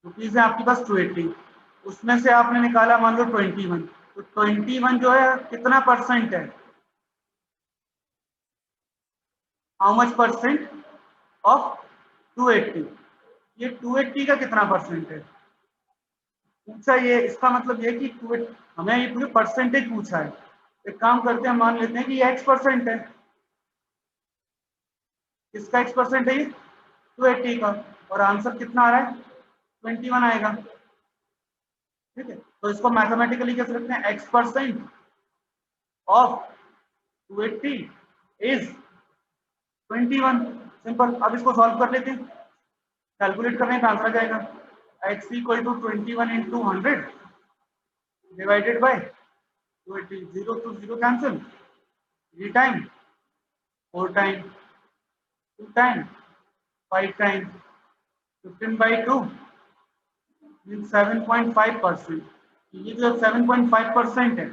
Rupees है आपके पास 280, उसमें से आपने निकाला मान लो 21, तो 21 जो है कितना परसेंट है, हाउ मच परसेंट ऑफ 280, ये 280 का कितना परसेंट है पूछा। ये इसका मतलब ये कि हमें ये पूरे परसेंटेज पूछा है। एक काम करते हैं, मान लेते हैं कि ये x% है, इसका x% है ये 280 का, और आंसर कितना आ रहा है 21 आएगा। ठीक है, तो इसको मैथमेटिकली कैसे लिखते हैं, x% ऑफ 280 इज 21, सिंपल। अब इसको सॉल्व कर लेते हैं, कैलकुलेट करने का आंसर आ जाएगा x equal to 21 into 100 divided by 280, 0 to 0 cancel, 3 time, 4 time, 2 time, 5 time, 15/2 means 7.5%। ये जो 7.5% है,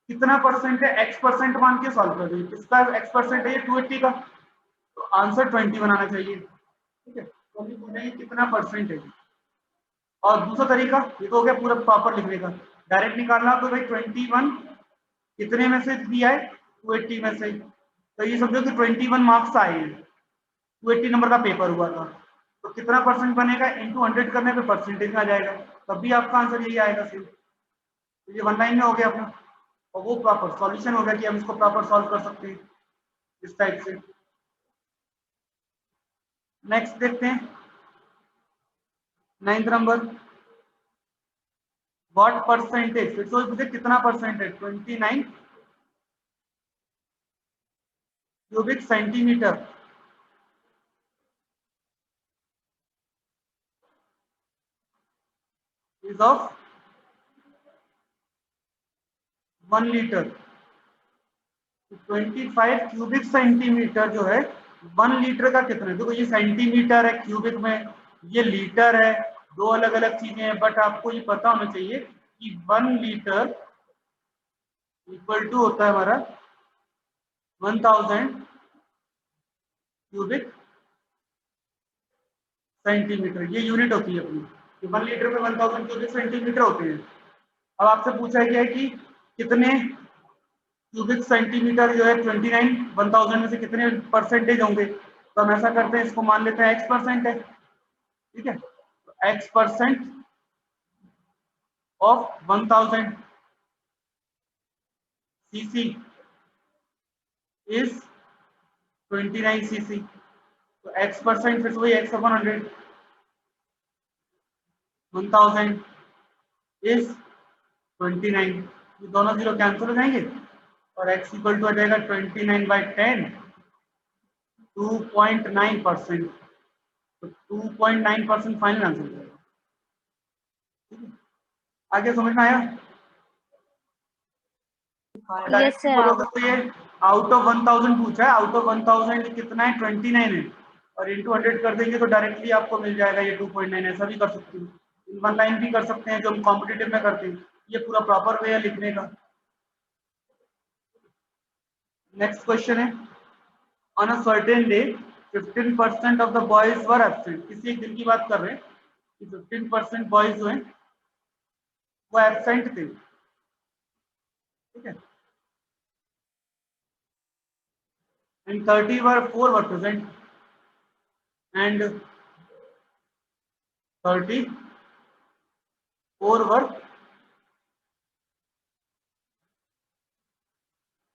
कितना परसेंट है, x% मान के सॉल्व कर दीजिए। किसका x% है, ये 280 का, तो आंसर 20 बनाना चाहिए। ठीक है, तो अभी बोलेंगे कितना परसेंट है। और दूसरा तरीका, ये तो हो गया पूरा प्रॉपर लिखने का, डायरेक्ट निकालना तो भाई 21 कितने में से दिया है 280 में से, तो ये समझो कि 21 मार्क्स आए हैं, 280 नंबर का पेपर हुआ था, तो कितना परसेंट बनेगा, इंटू 100 करने पे परसेंटेज में आ जाएगा, तब भी आपका आंसर यही आएगा सिर्फ। तो ये 1 लाइन में हो गया अपना, और वो प्रॉपर सॉल्यूशन हो गया कि हम इसको प्रॉपर सॉल्व कर सकते हैं इस टाइप से। नेक्स्ट देखते हैं 9th नंबर, व्हाट परसेंटेज, फिर तो मुझे कितना परसेंट है, 29 cubic centimetre is of 1 litre. 25 cubic centimetre जो है 1 लीटर का कितना है, देखो ये सेंटीमीटर है, क्यूबिक में ये लीटर है, दो अलग अलग चीजें हैं, बट आपको ये पता होना चाहिए कि 1 लीटर इक्वल टू होता है हमारा 1000 क्यूबिक सेंटीमीटर, ये यूनिट होती है अपनी। 1 लीटर में 1000 क्यूबिक सेंटीमीटर होते हैं। अब आपसे पूछा गया है कि कितने क्यूबिक सेंटीमीटर जो है 29 1000 में से कितने परसेंटेज होंगे, तो हम ऐसा करते हैं, इसको मान लेते हैं x% है। ठीक है, तो x% of 1000 cc is 29 cc, तो x% फिर वही x/100, 1000 इज 29, ये दोनों जीरो कैंसिल हो जाएंगे, और x इक्वल टू आ जाएगा 29/10, 2.9%, तो 2.9% फाइनल आंसर हो जाएगा। आगे समझ में आया? Yes sir. बोलोगे तो ये आउट ऑफ 1000 पूछा है, आउट ऑफ 1000 कितना है 29 है, और इंटू 100 कर देंगे तो डायरेक्टली आपको मिल जाएगा ये 2.9, ऐसा भी कर सकते हैं, इन 1 लाइन भी कर सकते हैं जो हम कॉम्पिटिटिव में करते हैं, ये पूरा प्रॉपर वे है लिखने का। नेक्स्ट क्वेश्चन है, on a certain day 15% of the boys were absent, किसी एक दिन की बात कर रहे हैं कि 15% बॉयज जो हैं वो एब्सेंट थे। ठीक है, and 34 were present and 34 were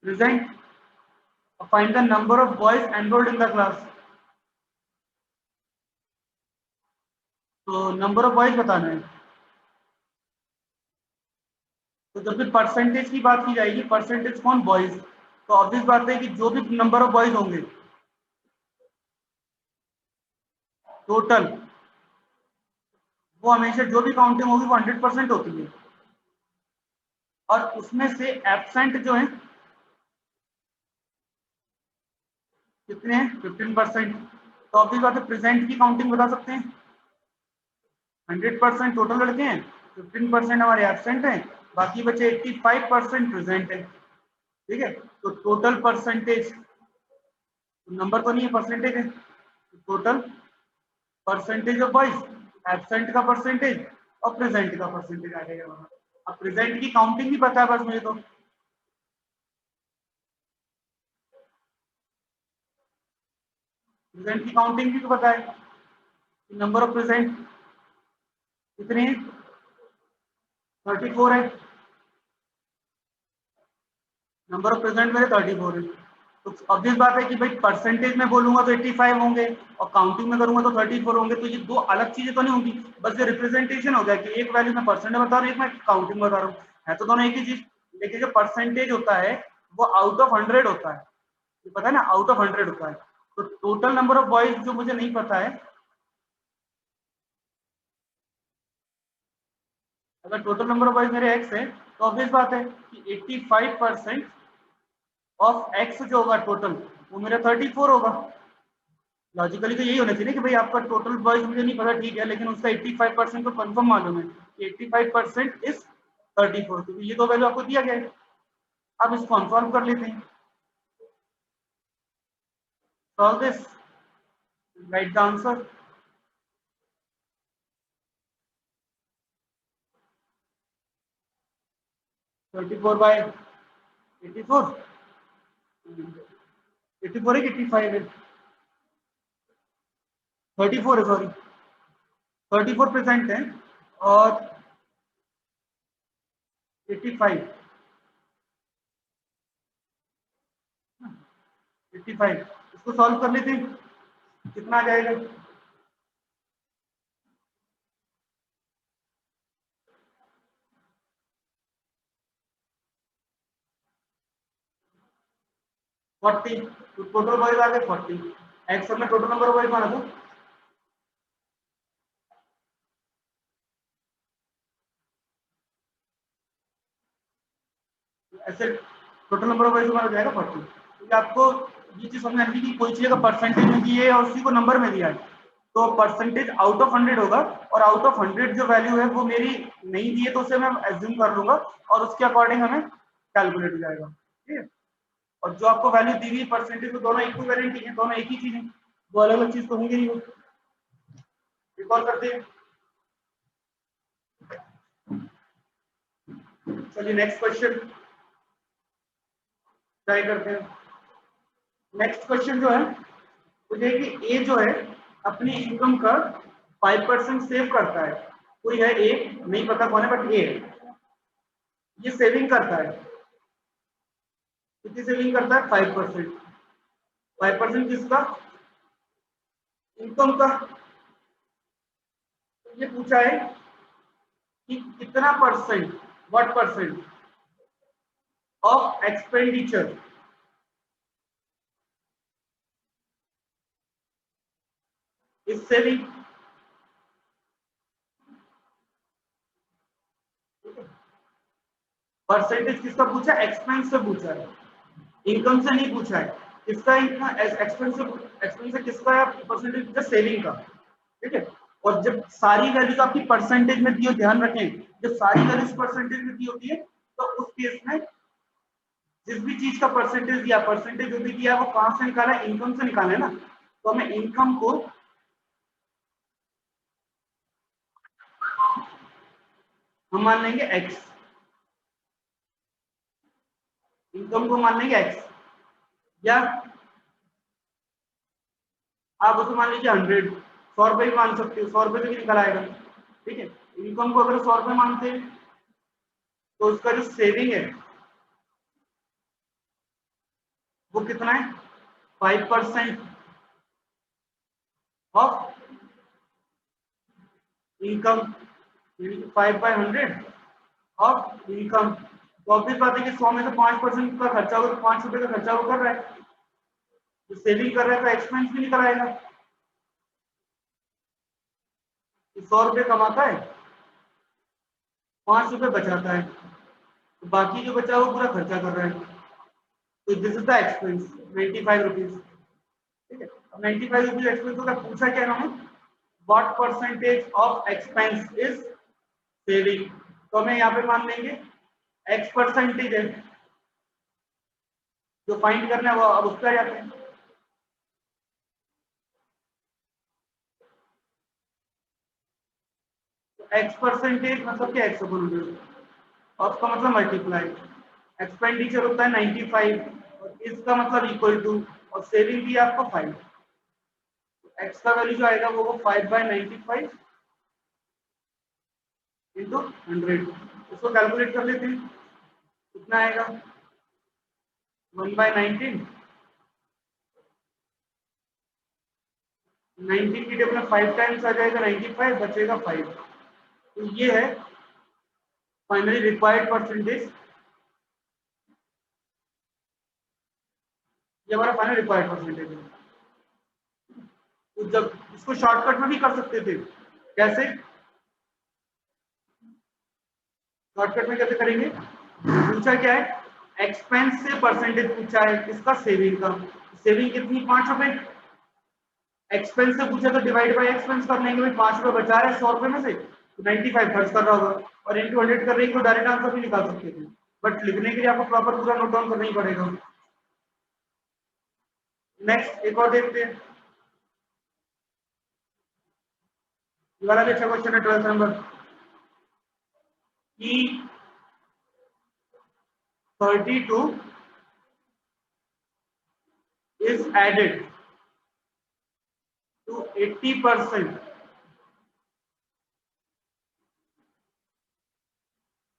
present. Find the number of boys enrolled in the class. तो नंबर ऑफ बॉयज बताना है, तो जब भी परसेंटेज की बात की जाएगी, परसेंटेज कौन, बॉयज, तो ऑब्वियस बात है कि जो भी नंबर ऑफ बॉयज होंगे टोटल, वो हमेशा जो भी काउंटिंग होगी वो 100% होती है, और उसमें से एब्सेंट जो है कितने हैं 15%, तो ऑब्वियस बात है प्रेजेंट की काउंटिंग बता सकते हैं, 100% टोटल लड़के हैं, 15% हमारे एब्सेंट हैं, बाकी बचे 85% प्रेजेंट है। ठीक है, तो टोटल परसेंटेज, नंबर तो नहीं है परसेंटेज है, total percentage of boys absent का परसेंटेज और प्रेजेंट का परसेंटेज आ जाएगा वहां। अब प्रेजेंट की काउंटिंग भी पता है बस मुझे तो, प्रेजेंट की काउंटिंग भी तो पता है, नंबर ऑफ प्रेजेंट कितने हैं, 34 है, नंबर ऑफ प्रेजेंट मेरे 34 है। तो ऑब्वियस बात है कि भाई परसेंटेज में बोलूंगा तो 85 होंगे और काउंटिंग में करूंगा तो 34 होंगे, तो ये दो अलग चीजें तो नहीं होंगी, बस ये रिप्रेजेंटेशन हो गया कि एक वैल्यू में परसेंट बता रहा हूँ, एक मैं काउंटिंग बता रहा हूँ, है तो दोनों एक ही चीज। लेकिन जो परसेंटेज होता है वो आउट ऑफ 100 होता है, ये पता है ना, आउट ऑफ 100 होता है। तो टोटल नंबर ऑफ बॉयज जो मुझे नहीं पता है, अगर टोटल नंबर ऑफ बॉयज मेरे एक्स है तो ऑब्वियस बात है कि 85% ऑफ एक्स जो होगा टोटल वो मेरा 34 होगा। लॉजिकली तो यही होना चाहिए कि भाई आपका टोटल बॉयज मुझे नहीं पता ठीक है, लेकिन उसका 85% तो कंफर्म मालूम है कि 85% इज 34, क्योंकि ये दो वैल्यू आपको दिया गया है। अब इसको हम सॉल्व कर लेते हैं। Solve this, right the answer. 34/84, 84 है कि 85 है, 34 है सॉरी, 34% है और 85, 85 इसको सॉल्व कर लेते हैं, कितना आ जाएगा। फोर्टी, तो टोटल बॉयज आ गए 40, एक्स में टोटल नंबर बॉयज माना दो, ऐसे टोटल नंबर ऑफ बॉयज माना जाएगा 40, क्योंकि आपको ये चीज समझ आनी कि कोई चीज का परसेंटेज में दी है और उसी को नंबर में दिया है, तो परसेंटेज आउट ऑफ 100 होगा, और आउट ऑफ 100 जो वैल्यू है वो मेरी नहीं दी है तो उसे मैं एज्यूम कर लूंगा और उसके अकॉर्डिंग हमें कैलकुलेट हो जाएगा, ठीक है। और जो आपको वैल्यू दी हुई परसेंटेज, तो दोनों इक्विवेलेंट ही है, दोनों एक ही चीज है, दो अलग अलग चीज तो होंगे नहीं वो। रिकॉल करते हैं, चलिए नेक्स्ट क्वेश्चन ट्राई करते हैं। नेक्स्ट क्वेश्चन जो है वो ये कि ए जो है अपनी इनकम का 5% सेव करता है, कोई है ए, नहीं पता कौन है बट ए है, ये सेविंग करता है, कितनी सेविंग करता है 5%, 5% किसका, इनकम का। ये पूछा है कि कितना percent, what percent of expenditure is saving. Percentage किसका पूछा है, एक्सपेंस से पूछा है, इनकम से नहीं पूछा है, किसका एक्सपेंस से, एक्सपेंस से किसका परसेंटेज, सेविंग का, ठीक है। और जब सारी वैल्यूज आपकी परसेंटेज में दी हो, ध्यान रखें जब सारी वैल्यूज परसेंटेज में दी होती है तो उस केस में जिस भी चीज का परसेंटेज दिया, परसेंटेज जो भी दिया है वो कहां से निकाला है, इनकम से निकाला है ना, तो हमें इनकम को हम मान लेंगे एक्स, इनकम को मान लेंगे एक्स, या आप उसे मान लीजिए 100, 100 रुपए भी मान सकते हो, 100 रुपए से भी निकल आएगा, ठीक है। इनकम को अगर 100 रुपए मानते हैं तो उसका जो सेविंग है वो कितना है, 5% ऑफ इनकम, 5/100 ऑफ इनकम। तो ऑब्वियस बात है कि 100 में से 5% का खर्चा होगा, तो 5 रुपए का खर्चा वो कर रहा है, जो सेविंग कर रहा है तो एक्सपेंस भी निकल आएगा। 100 रुपए कमाता है, 5 रुपए बचाता है, तो बाकी जो बचा वो पूरा खर्चा कर रहा है, तो this is the expense 95 rupees, ठीक है। अब 95 रुपीज एक्सपेंस का पूछा क्या हमें, what percentage of expense is saving, तो हमें यहाँ पे मान लेंगे एक्स परसेंटेज है जो फाइंड करना है, वो अब उस पर जाते हैं। एक्स परसेंटेज मतलब क्या, एक्स अपॉन 100, और उसका मतलब मल्टीप्लाई। एक्सपेंडिचर होता है 95 और इसका मतलब इक्वल टू, और सेविंग भी आपको 5। एक्स का वैल्यू जो आएगा वो 5/95 इंटू 100। इसको कैलकुलेट कर लेते हैं, कितना आएगा 1/19। 19 की टेबल में 5 टाइम्स आ जाएगा 95, बचेगा 5। तो ये है फाइनली रिक्वायर्ड परसेंटेज, ये हमारा फाइनल रिक्वायर्ड परसेंटेज है। तो जब इसको शॉर्टकट में भी कर सकते थे, कैसे शॉर्टकट में कैसे करेंगे, पूछा क्या है, एक्सपेंस से परसेंटेज पूछा है, किसका, सेविंग का। सेविंग कितनी, 5 रुपए। एक्सपेंस से पूछा तो डिवाइड बाय एक्सपेंस कर लेंगे, भाई 5 रुपए बचा रहे 100 रुपए में से, तो 95 खर्च कर रहा होगा, और इंटू 100 कर रही तो डायरेक्ट आंसर भी निकाल सकते थे, बट लिखने के लिए आपको प्रॉपर पूरा नोट डाउन करना ही पड़ेगा। नेक्स्ट एक और देखते हैं, ये वाला भी अच्छा क्वेश्चन है 12th नंबर की। 32 is added to 80%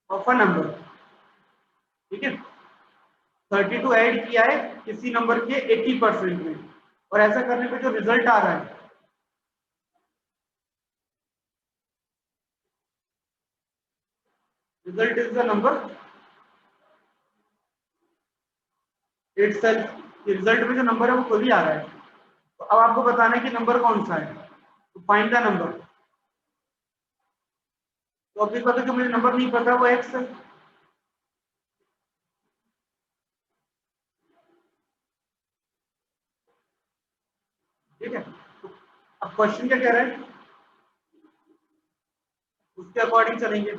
of a number, ठीक है। 32 ऐड किया है किसी नंबर के 80% में, और ऐसा करने पे जो रिजल्ट आ रहा है, result is the number itself. Result में जो नंबर है वो खुद ही आ रहा है। तो अब आपको बताना है कि नंबर कौन सा है, तो फाइंड द नंबर। तो अभी पता कि मुझे नंबर नहीं पता, वो एक्स है। ठीक है, तो अब क्वेश्चन क्या कह रहा है, उसके अकॉर्डिंग चलेंगे।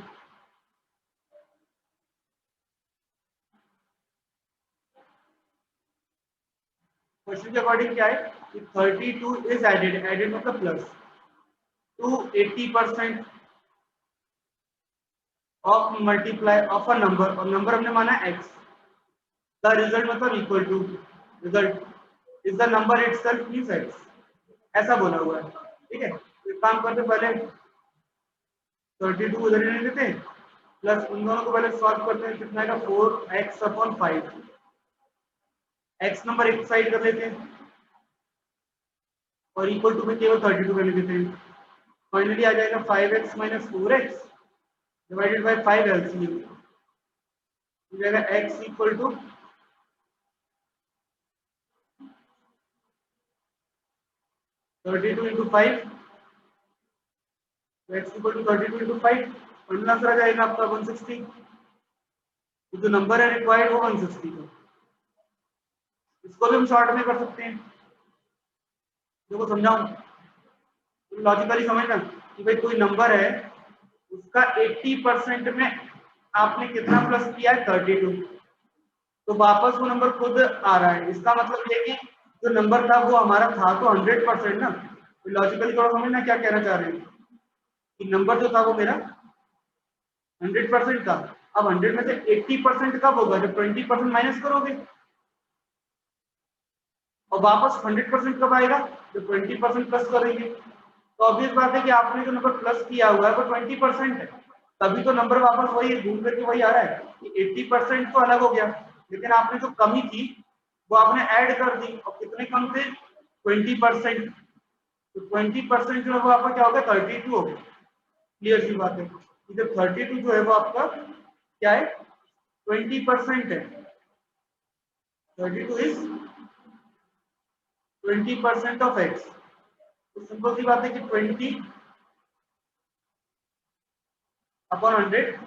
क्वेश्चन के अकॉर्डिंग क्या है कि 32 इज एडेड, एडेड मतलब plus, to 80% of multiply of a number, और नंबर हमने माना एक्स, द रिजल्ट मतलब equal to, result is the number itself means X, ऐसा बोला हुआ है। ठीक है, तो एक काम करते पहले 32 उधर ही नहीं देते, प्लस उन दोनों को पहले सॉल्व करते हैं, कितना आएगा 4x/5। एक्स नंबर एक साइड कर लेते हैं और इक्वल टू में केवल 32 कर लेते हैं। फाइनली आ जाएगा 5x - 4x divided by 5 LCM, हो जाएगा x equal to 32 into 5, x equal to 32 into 5, final answer आ जाएगा आपका 160। तो जो नंबर है रिक्वायर्ड वो 160 है। इसको भी हम शॉर्ट में कर सकते हैं, देखो समझाऊं, लॉजिकली समझना कि भाई कोई नंबर है, उसका 80% में आपने कितना प्लस किया है 32, तो वापस वो नंबर खुद आ रहा है। इसका मतलब ये कि जो नंबर था वो हमारा था तो 100% ना। तो लॉजिकली थोड़ा समझना क्या कहना चाह रहे हैं कि नंबर जो था वो मेरा 100% था। अब 100 में से 80% कब होगा, जब 20% माइनस करोगे, और वापस 100% कब आएगा, जब 20% प्लस करेंगे। तो ऑब्वियस बात है कि आपने जो नंबर प्लस किया हुआ है वो 20% है, तभी तो नंबर वापस वही घूम करके वही आ रहा है कि 80% तो अलग हो गया, लेकिन आपने जो कमी थी वो आपने ऐड कर दी, और कितने कम थे 20%। तो 20% जो है वो आपका क्या हो गया 32 हो गया। क्लियर सी बात है कि जब 32 जो है वो आपका क्या है 20% है, 32 इज 20% ऑफ एक्स। तो सिंपल सी बात है कि 20/100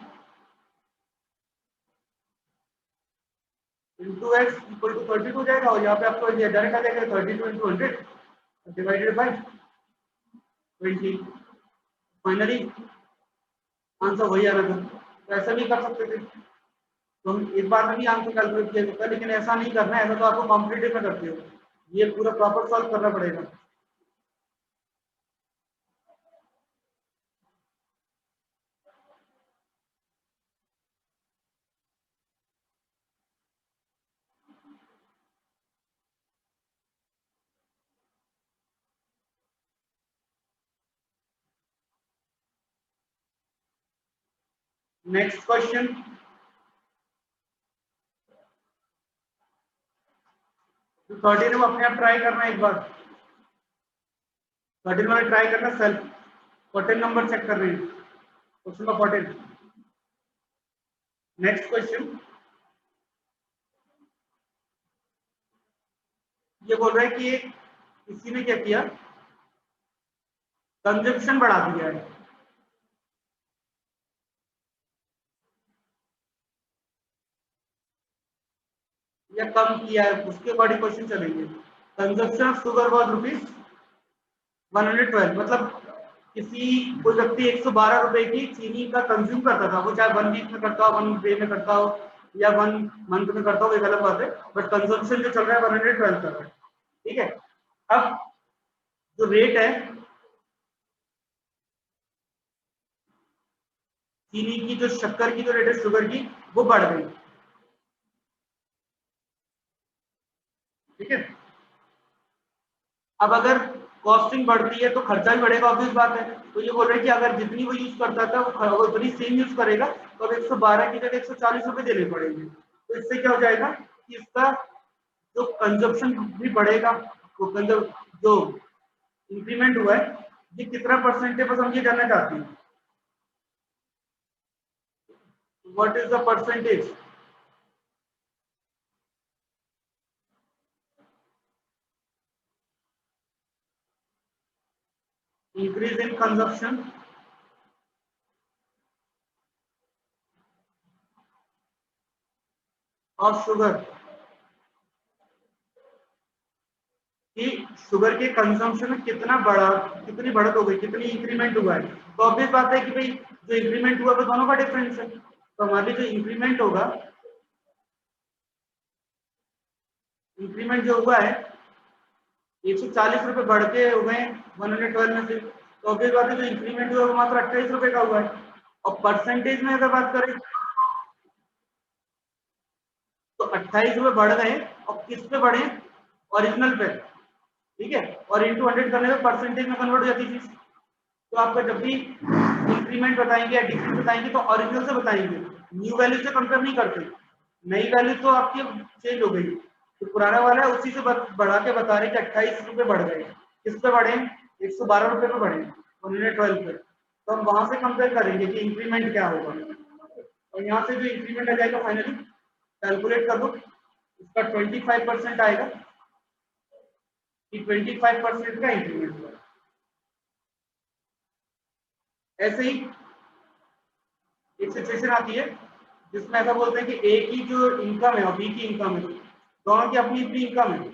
इंटू एक्स इक्वल टू 32 हो जाएगा, और यहाँ पे आपको डायरेक्ट आ जाएगा 32 into 100 divided bye 20। Finally answer वही आ रहा था। तो ऐसा भी कर सकते थे, तो हम एक बार में भी आंसर कैलकुलेट किया सकता है, लेकिन ऐसा नहीं करना है, ऐसा तो आपको कॉम्पिटिटिव में करते हो, ये पूरा प्रॉपर सॉल्व करना पड़ेगा। नेक्स्ट क्वेश्चन, तो 13 में अपने आप ट्राई करना एक बार, 13 में ट्राई करना सेल्फ, 14 नंबर चेक कर रहे हैं, क्वेश्चन नंबर 14। नेक्स्ट क्वेश्चन, ये बोल रहा है कि किसी ने क्या किया, कंजप्शन बढ़ा दिया है, या कम किया है, उसके अकॉर्डिंग क्वेश्चन चलेंगे। Consumption of sugar was rupees 112, मतलब किसी कोई व्यक्ति 112 रुपए की चीनी का कंज्यूम करता था, वो चाहे 1 वीक में करता हो, 1 डे में करता हो, या 1 मंथ में करता हो, एक अलग बात है, बट कंजप्शन जो चल रहा है 112 कर रहा है, ठीक है। अब जो रेट है चीनी की, जो शक्कर की जो रेट है शुगर की, वो बढ़ गई, ठीक है। अब अगर कॉस्टिंग बढ़ती है तो खर्चा भी बढ़ेगा, ऑब्वियस बात है। तो ये बोल रहे हैं कि अगर जितनी वो यूज करता था वो उतनी सेम यूज करेगा, तो अब 112 की जगह 140 रुपए देने पड़ेंगे। तो इससे क्या हो जाएगा कि इसका जो कंजप्शन भी बढ़ेगा, वो जो इंक्रीमेंट हुआ है, ये कितना परसेंटेज पर हम ये जानना चाहते हैं, what is the percentage increase in consumption of sugar, कि शुगर के कंजम्पशन में कितना बढ़ा, कितनी बढ़त हो गई, कितनी इंक्रीमेंट हुआ है। तो ऑब्वियस बात है कि भाई जो इंक्रीमेंट हुआ वो दोनों का डिफरेंस है, तो हमारी जो इंक्रीमेंट होगा, इंक्रीमेंट जो हुआ है 140 रुपए बढ़ के हो गए 112 में से, तो ऑब्वियस बात है जो इंक्रीमेंट हुआ वो मात्र 28 रुपए का हुआ है। और परसेंटेज में अगर बात करें तो 28 रुपए बढ़ गए, और किस पे बढ़े, ओरिजिनल पे, ठीक है, और इंटू 100 करने पे परसेंटेज में कन्वर्ट हो जाती चीज। तो आपका जब भी इंक्रीमेंट बताएंगे या डिक्रीज बताएंगे तो ओरिजिनल से बताएंगे, न्यू वैल्यू से कंपेयर नहीं करते। नई वैल्यू तो आपकी चेंज हो गई, तो पुराना वाला है उसी से बढ़ा के बता रहे कि 28 रुपए बढ़ गए, किस पे बढ़े, 112 रुपए पे बढ़े 112 पे। तो हम वहां से कंपेयर करेंगे कि इंक्रीमेंट क्या होगा, और यहाँ से जो इंक्रीमेंट आ जाएगा फाइनली कैलकुलेट कर दो, इसका 25% आएगा कि 25% का इंक्रीमेंट हुआ। ऐसे ही एक सिचुएशन आती है जिसमें ऐसा बोलते हैं कि ए की जो इनकम है और बी की इनकम है, दोनों की अपनी अपनी इनकम है।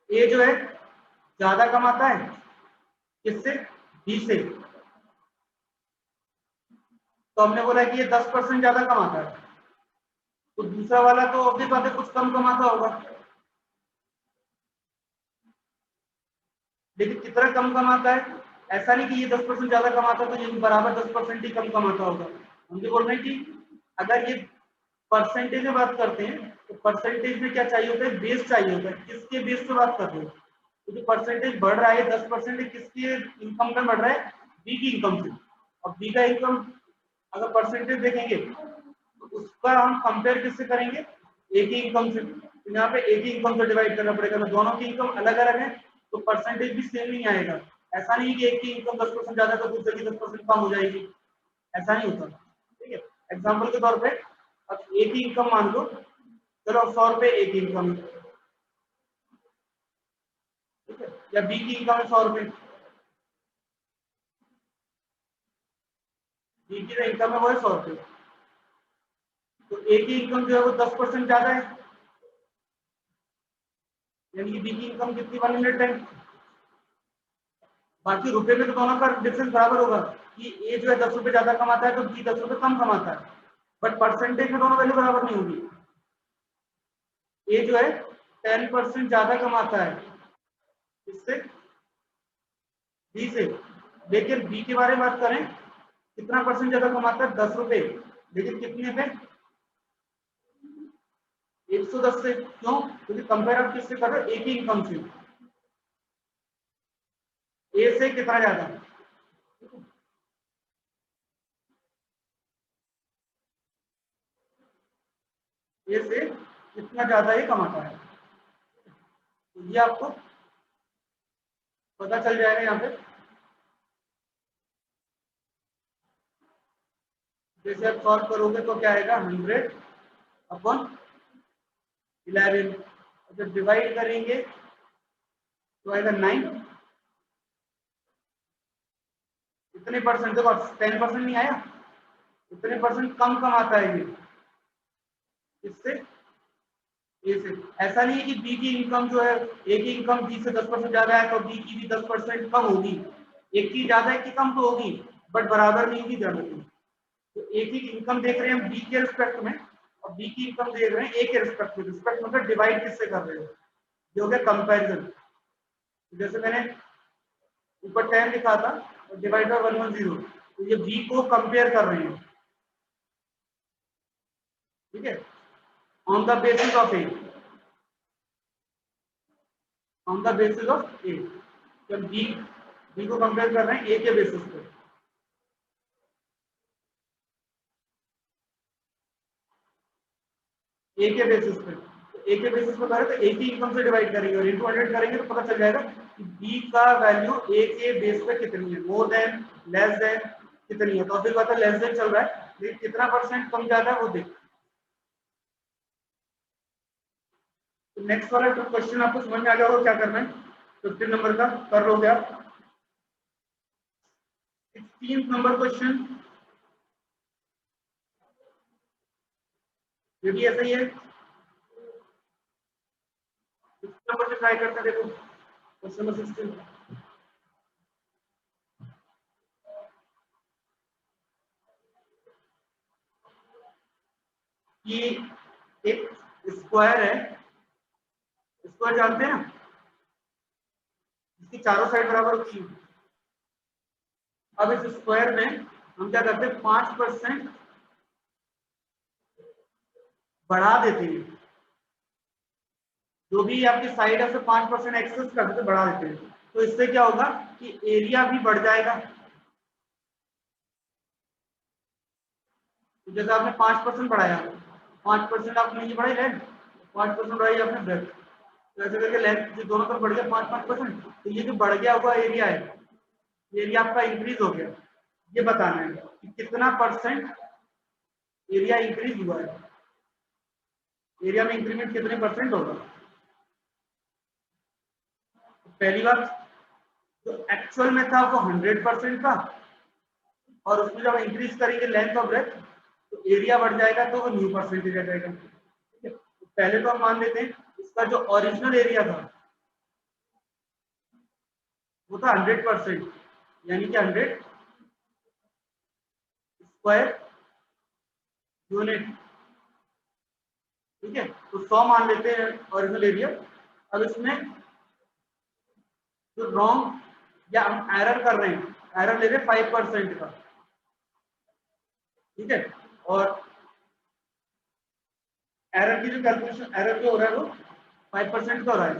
ए जो है ज्यादा कमाता है किससे, बी से, तो हमने बोला कि ये 10% ज्यादा कमाता है, तो दूसरा वाला तो ऑब्वियस बात है कुछ कम कमाता होगा, लेकिन कितना कम कमाता है, ऐसा नहीं कि ये 10% ज्यादा कमाता है तो ये बराबर 10% ही कम कमाता होगा। हम ये बोल रहे हैं कि अगर ये परसेंटेज में बात करते हैं तो परसेंटेज में क्या चाहिए होता है, बेस चाहिए होता है, किसके बेस पे बात कर रहे हो, तो जो परसेंटेज बढ़ रहा है 10% किसके इनकम में बढ़ रहा है, बी की इनकम से। और बी का इनकम अगर परसेंटेज देखेंगे तो उसका हम कंपेयर किससे करेंगे, ए की इनकम से, तो यहाँ पे ए की इनकम से डिवाइड करना पड़ेगा, तो दोनों की इनकम अलग अलग है तो परसेंटेज भी सेम नहीं आएगा। ऐसा नहीं कि एक की इनकम 10% ज्यादा तो दूसरे की 10% कम हो जाएगी, ऐसा नहीं होता, ठीक है। एग्जाम्पल के तौर पे अब ए की इनकम मान लो, चलो 100 रुपए ए की इनकम, ठीक है, या बी की इनकम है 100 रुपए, बी की जो इनकम है वो है 100 रुपए, तो ए की इनकम जो है वो 10% ज्यादा है, यानी कि बी की इनकम कितनी 110। बाकी रुपए में तो दोनों का डिफरेंस बराबर होगा कि ए जो है 10 रुपए ज्यादा कमाता है तो बी 10 रुपए कम कमाता है, बट परसेंटेज में दोनों वैल्यू बराबर नहीं होगी। ए जो है 10% ज्यादा कमाता है इससे, बी से, लेकिन बी के बारे में बात करें कितना परसेंट ज्यादा कमाता है, 10 रुपए, लेकिन कितने पे, 110 से। क्यों, क्योंकि कंपेयर आप किससे कर रहे हो, एक ही इनकम से, ए से कितना ज्यादा, ए से कितना ज्यादा ये कमाता है। तो ये आपको पता चल जाएगा यहाँ पे। जैसे आप सॉल्व करोगे तो क्या आएगा 100 अपॉन 11। जब डिवाइड करेंगे तो आएगा 9। इतने परसेंट, देखो 10% नहीं आया, इतने परसेंट कम कमाता है ये इससे, ए से। ऐसा नहीं है कि बी की इनकम जो है, ए की इनकम बी से 10% ज्यादा है तो बी की भी 10% कम होगी। एक की ज्यादा एक की कम तो होगी, बट बराबर नहीं होगी ज्यादा की। तो ए की इनकम देख रहे हैं हम बी के रिस्पेक्ट में, और बी की इनकम देख रहे हैं ए के रिस्पेक्ट में। रिस्पेक्ट मतलब डिवाइड किससे कर रहे हो, जो हो गया कंपेरिजन। जैसे मैंने ऊपर 10 लिखा था और डिवाइड बाय 110, तो ये बी को कंपेयर कर रहे हैं, ठीक है, on the basis of a, on the basis of a. जब बी को कंपेयर कर रहे हैं ए के बेसिस पे, ए के बेसिस पे, ए के बेसिस पे करें तो ए की इनकम से डिवाइड करेंगे और इनटू 100 करेंगे तो पता चल जाएगा कि बी का वैल्यू ए के बेस पे कितनी है, मोर देन, लेस देन, कितनी है। तो फिर बात है लेस देन चल रहा है, लेकिन कितना परसेंट कम ज्यादा है वो देख। तो नेक्स्ट वाला क्वेश्चन आपको समझ में आ गया होगा क्या करना है। 15 नंबर का कर लोगे आप। 16 नंबर क्वेश्चन, ये भी ऐसा ही है। 16 नंबर से ट्राई करते हैं, देखो क्वेश्चन नंबर 16। कि एक स्क्वायर है, स्क्वायर जानते हैं ना, इसकी चारों साइड बराबर होती है। अब इस स्क्वायर में हम क्या करते हैं, 5% बढ़ा देते हैं। जो भी आपकी साइड है उसे 5% एक्सेस कर देते, बढ़ा देते हैं। तो इससे क्या होगा कि एरिया भी बढ़ जाएगा। तो जैसे आपने 5% बढ़ाया, 5% आपने ये बढ़ाई लेंथ, 5% बढ़ाई आपने ब्रेथ, तो ऐसे करके लेंथ जो दोनों तरफ बढ़ गया 5-5%। तो ये जो बढ़ गया हुआ एरिया है, ये एरिया आपका इंक्रीज हो गया। ये बताना है कि कितना परसेंट एरिया इंक्रीज हुआ है, एरिया में इंक्रीमेंट कितने परसेंट होगा। पहली बात, जो एक्चुअल में था वो 100% था, और उसमें जब इंक्रीज करेंगे लेंथ और ब्रेथ तो एरिया बढ़ जाएगा, तो वो न्यू परसेंटेज आ जाएगा। ठीक है, तो पहले तो हम मान लेते हैं इसका जो ओरिजिनल एरिया था वो था 100%, यानी कि 100 स्क्वायर यूनिट। ठीक है, तो 100 मान लेते हैं ओरिजिनल एरिया। अब इसमें जो रॉन्ग या हम एरर कर रहे हैं, एरर ले रहे हैं 5% का। ठीक है, और एरर की जो कैलकुलेशन, एरर जो हो रहा है वो 5% का हो रहा है,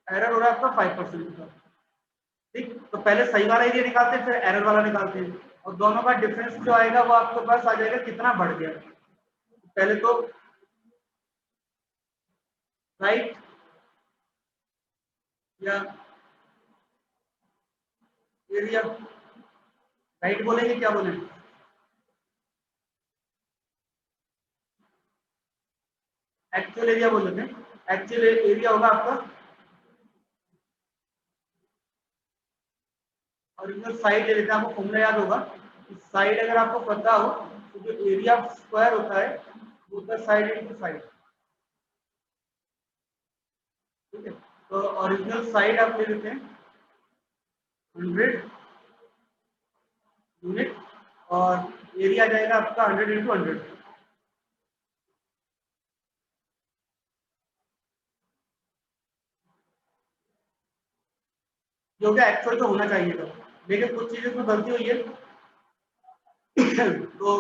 एरर हो रहा है आपका 5% का। ठीक, तो पहले सही वाला एरिया निकालते हैं, फिर एरर वाला निकालते हैं, और दोनों का डिफरेंस जो आएगा वो आपके पास आ जाएगा कितना बढ़ गया। पहले तो राइट या एरिया, राइट बोलेंगे क्या बोलेंगे, एक्चुअल एरिया बोल लेते हैं। एक्चुअल एरिया होगा आपका, और इधर साइड ले लेते हैं, आपको फॉर्मूला याद होगा। साइड अगर आपको पता हो तो जो एरिया स्क्वायर होता है वो होता है साइड इनटू साइड। ठीक है, तो ओरिजिनल साइड आप ले लेते हैं 100 यूनिट, और एरिया जाएगा आपका 100 इंटू 100। जो कि एक्चुअल तो होना चाहिए था, लेकिन कुछ चीजें में गलती हुई है। तो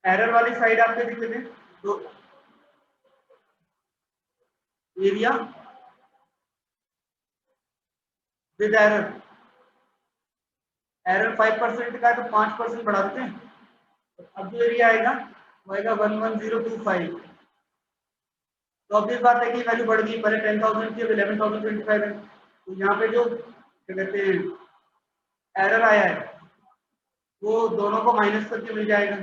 एरर वाली साइड आपके लिख लेते हैं, तो एरिया विद एरर, एरर 5% का है तो 5% बढ़ा देते हैं। तो अब जो एरिया आएगा वो आएगा 11025। तो अब ये बात है कि वैल्यू बढ़ गई, पहले 10,000 थी अब 11,025 है। तो यहाँ पे जो क्या कहते हैं एरर आया है वो दोनों को माइनस करके मिल जाएगा।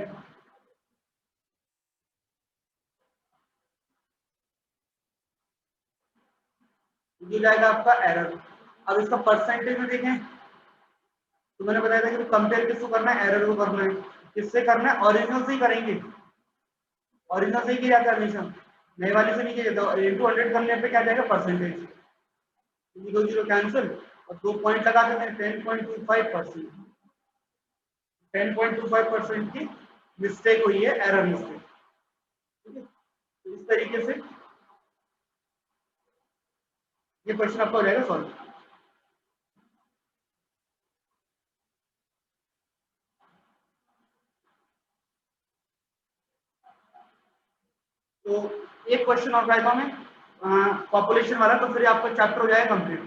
ये जाएगा आपका एरर। अब इसका परसेंटेज में देखें तो मैंने बताया था कि कंपेयर किसको करना है, एरर को करना है। किससे करना है, ओरिजिनल से ही करेंगे। ओरिजिनल से ही किया जाता है हमेशा, नए वाले से नहीं किया जाता। इंटू 100 करने पे क्या जाएगा परसेंटेज, 0 कैंसिल और 2 पॉइंट लगा देते हैं 10.25%। 10.25% की मिस्टेक हुई है, एरर मिस्टेक। ठीक है, तो इस तरीके से ये क्वेश्चन आपका हो जाएगा सॉल्व। तो एक क्वेश्चन और आएगा में पॉपुलेशन वाला, तो फिर आपका चैप्टर हो जाएगा कंप्लीट।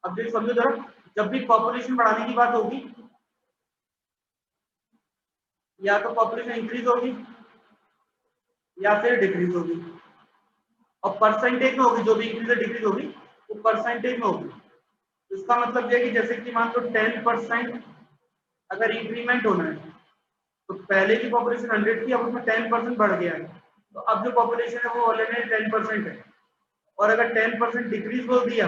अब देखिए समझो जरा, जब भी पॉपुलेशन बढ़ाने की बात होगी या तो पॉपुलेशन इंक्रीज होगी या फिर डिक्रीज होगी, और परसेंटेज में होगी। जो भी इंक्रीज डिक्रीज होगी वो परसेंटेज में होगी। इसका मतलब ये है कि जैसे कि मान लो 10% अगर इंक्रीमेंट होना है तो पहले की पॉपुलेशन 100 थी, अब उसमें 10% बढ़ गया है, तो अब जो पॉपुलेशन है वो ऑलरेडी 10% है। और अगर 10% डिक्रीज बोल दिया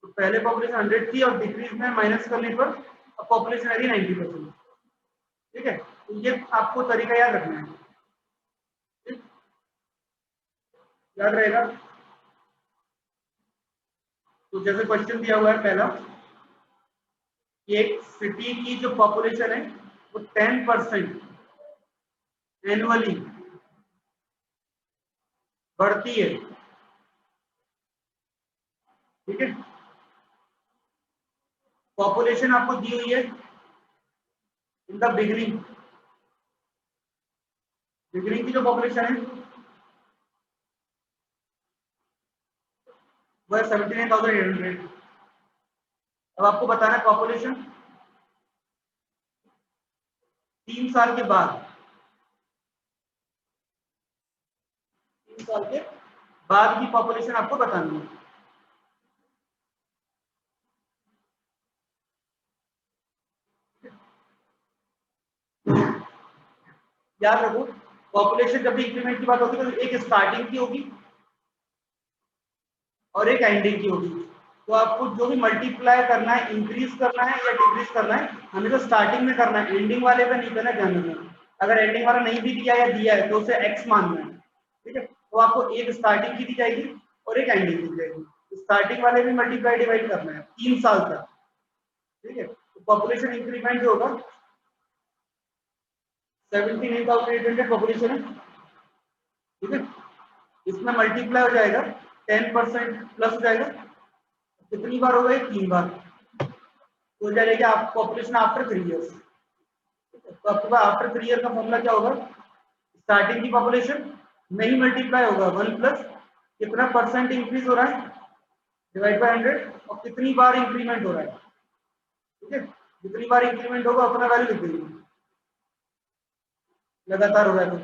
तो पहले पॉपुलेशन 100 थी और डिक्रीज में माइनस करने पर अब पॉपुलेशन आ रही 90%। ठीक है, तो ये आपको तरीका याद रखना है। ठीक? याद रहेगा। तो जैसे क्वेश्चन दिया हुआ है पहला, एक सिटी की जो पॉपुलेशन है वो 10% एनुअली बढ़ती है। ठीक है, पॉपुलेशन आपको दी हुई है इन द बिगनिंग। बिगनिंग की जो पॉपुलेशन है वो है 79,800। अब आपको बताना है पॉपुलेशन 3 साल के बाद, 3 साल के बाद की पॉपुलेशन आपको बतानी है। याद रखो, पॉपुलेशन जब भी इंक्रीमेंट की बात होगी तो एक स्टार्टिंग की होगी और एक एंडिंग की होगी। तो आपको जो भी मल्टीप्लाई करना है, इंक्रीज करना है या डिक्रीज करना है, हमें तो स्टार्टिंग में करना है, एंडिंग वाले पे नहीं करना, ध्यान रखना। अगर एंडिंग वाला नहीं भी दिया या दिया है तो उसे एक्स मानना है। ठीक है, तो आपको एक स्टार्टिंग की दी जाएगी और एक एंडिंग की दी जाएगी। स्टार्टिंग वाले भी मल्टीप्लाई डिवाइड करना है 3 साल तक। ठीक है, तो पॉपुलेशन इंक्रीमेंट जो होगा 79,800 पॉपुलेशन है। ठीक है, इसमें मल्टीप्लाई हो जाएगा 10% प्लस हो जाएगा। कितनी बार होगा, 3 बार हो जाएगा। आप पॉपुलेशन आफ्टर 3 इयर्स। तो आपके पास आफ्टर 3 ईयर का फॉर्मूला क्या होगा, स्टार्टिंग की पॉपुलेशन में ही मल्टीप्लाई होगा 1 प्लस कितना परसेंट इंक्रीज हो रहा है डिवाइड बाय 100 और कितनी बार इंक्रीमेंट हो रहा है। ठीक है, जितनी बार इंक्रीमेंट होगा अपना वैल्यू लिख देंगे, लगातार हो रहा है तो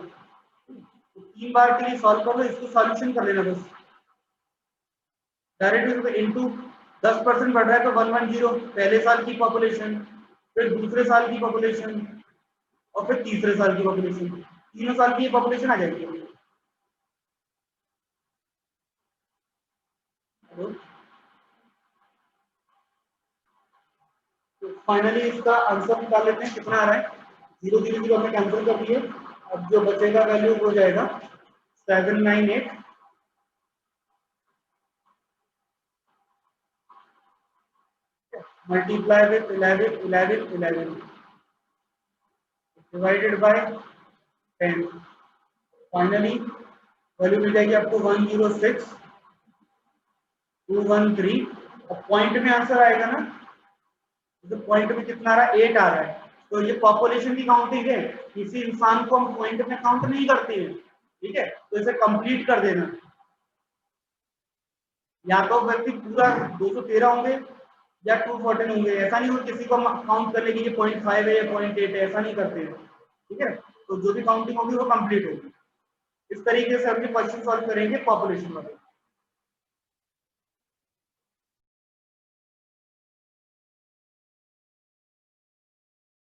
3 बार के लिए सॉल्व कर लो, इसको सॉल्यूशन कर लेना बस डायरेक्ट इनटू 10% बढ़ रहा है तो 110 पहले साल की पॉपुलेशन, फिर दूसरे साल की पॉपुलेशन और फिर तीसरे साल की पॉपुलेशन, तीनों साल की पॉपुलेशन आ जाएगी। तो फाइनली इसका आंसर निकाल लेते हैं, कितना आ रहा है। 0 0 0 हमने कैंसिल कर दिए, अब जो बचेगा वैल्यू हो जाएगा 798 multiply with 11 11 11 divided by 10। Finally value मिल जाएगी आपको 106,213। और पॉइंट में आंसर आएगा ना, तो पॉइंट में कितना आ रहा है, 8 आ रहा है। तो ये पॉपुलेशन की काउंटिंग है, किसी इंसान को हम पॉइंट में काउंट नहीं करते हैं। ठीक है, तो इसे कंप्लीट कर देना, या तो व्यक्ति पूरा 213 होंगे या 214 होंगे, ऐसा नहीं हो किसी को काउंट करने की 0.5 है या 0.8 है, ऐसा नहीं करते हैं, ठीक है। तो जो भी काउंटिंग होगी वो कंप्लीट होगी। इस तरीके से हम क्वेश्चन सॉल्व करेंगे पॉपुलेशन वाले।